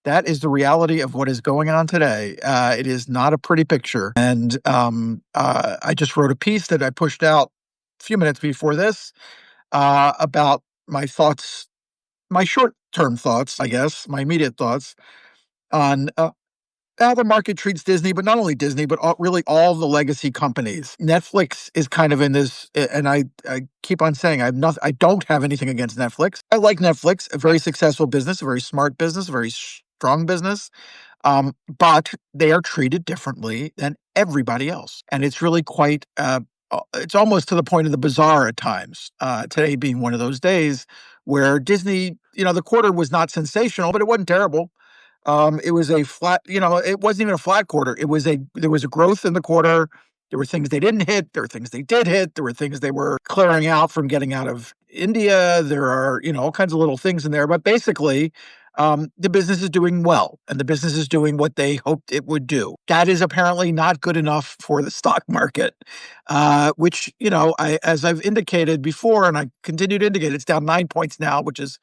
That is the reality of what is going on today. It is not a pretty picture. And I just wrote a piece that I pushed out a few minutes before this about my thoughts, my short-term thoughts, I guess, my immediate thoughts on how the market treats Disney, but not only Disney, but really all the legacy companies. Netflix is kind of in this, and I keep on saying I don't have anything against Netflix. I like Netflix, a very successful business, a very smart business, a very strong business. But they are treated differently than everybody else, and it's really quite. It's almost to the point of the bizarre at times. Today being one of those days where Disney, the quarter was not sensational, but it wasn't terrible. It was a flat, it wasn't even a flat quarter. There was a growth in the quarter. There were things they didn't hit. There were things they did hit. There were things they were clearing out from getting out of India. There are, all kinds of little things in there. But basically, the business is doing well, and the business is doing what they hoped it would do. That is apparently not good enough for the stock market, which, as I've indicated before, and I continue to indicate, it's down 9 points now, which is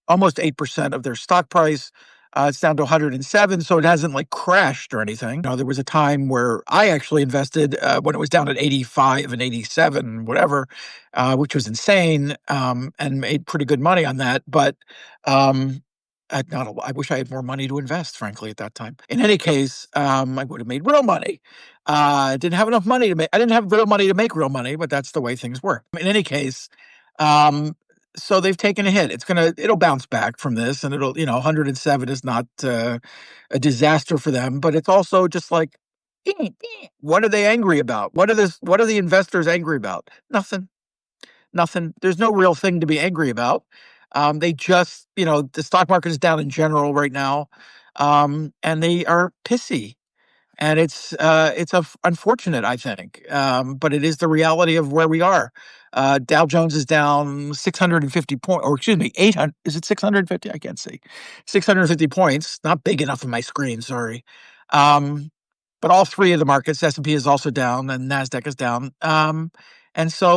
almost 8% of their stock price. It's down to 107, so it hasn't crashed or anything. There was a time where I actually invested when it was down at 85 and 87, whatever, which was insane, and made pretty good money on that. But I wish I had more money to invest, frankly, at that time. In any case, I would have made real money. I didn't have enough money to make. I didn't have real money to make real money, but that's the way things work. In any case, so they've taken a hit. It'll bounce back from this, and 107 is not a disaster for them, but it's also just what are they angry about? What are the investors angry about? Nothing. There's no real thing to be angry about. They just, the stock market is down in general right now, and they are pissy. And it's unfortunate, I think, but it is the reality of where we are. Dow Jones is down 650 points, or excuse me, 800. Is it 650? I can't see. 650 points. Not big enough on my screen. Sorry. But all three of the markets, S&P is also down, and Nasdaq is down. And so